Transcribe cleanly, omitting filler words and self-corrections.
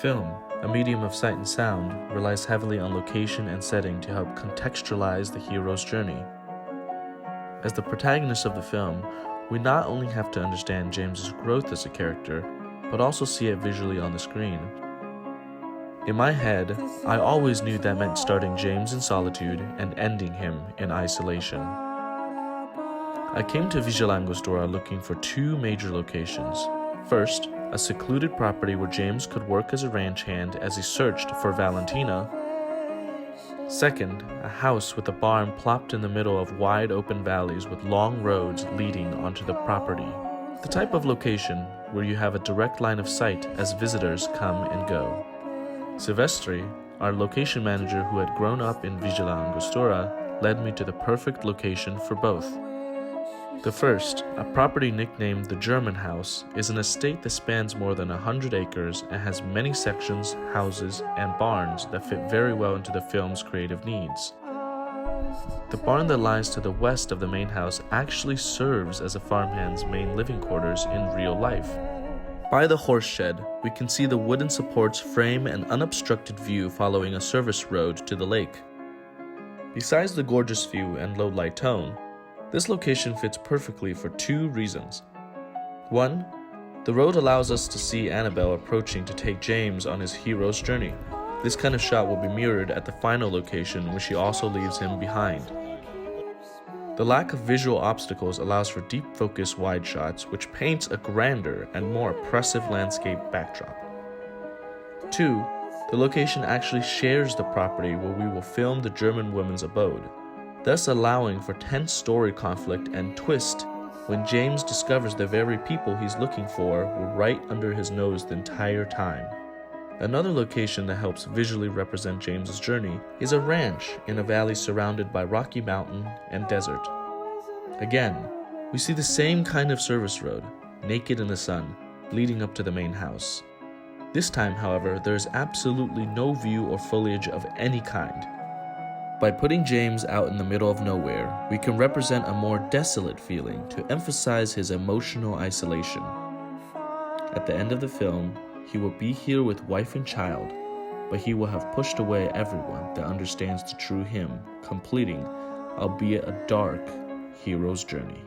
Film, a medium of sight and sound, relies heavily on location and setting to help contextualize the hero's journey. As the protagonist of the film, we not only have to understand James's growth as a character, but also see it visually on the screen. In my head, I always knew that meant starting James in solitude and ending him in isolation. I came to Villa la Angostura looking for two major locations. First, a secluded property where James could work as a ranch hand as he searched for Valentina. Second, a house with a barn plopped in the middle of wide open valleys with long roads leading onto the property. The type of location where you have a direct line of sight as visitors come and go. Silvestri, our location manager who had grown up in Villa la Angostura, led me to the perfect location for both. The first, a property nicknamed the German House, is an estate that spans more than 100 acres and has many sections, houses, and barns that fit very well into the film's creative needs. The barn that lies to the west of the main house actually serves as a farmhand's main living quarters in real life. By the horse shed, we can see the wooden supports frame an unobstructed view following a service road to the lake. Besides the gorgeous view and low light tone, this location fits perfectly for two reasons. One, the road allows us to see Annabelle approaching to take James on his hero's journey. This kind of shot will be mirrored at the final location where she also leaves him behind. The lack of visual obstacles allows for deep focus wide shots, which paints a grander and more oppressive landscape backdrop. Two, the location actually shares the property where we will film the German woman's abode, thus allowing for tense story conflict and twist when James discovers the very people he's looking for were right under his nose the entire time. Another location that helps visually represent James's journey is a ranch in a valley surrounded by rocky mountain and desert. Again, we see the same kind of service road, naked in the sun, leading up to the main house. This time, however, there is absolutely no view or foliage of any kind. By putting James out in the middle of nowhere, we can represent a more desolate feeling to emphasize his emotional isolation. At the end of the film, he will be here with wife and child, but he will have pushed away everyone that understands the true him, completing, albeit a dark, hero's journey.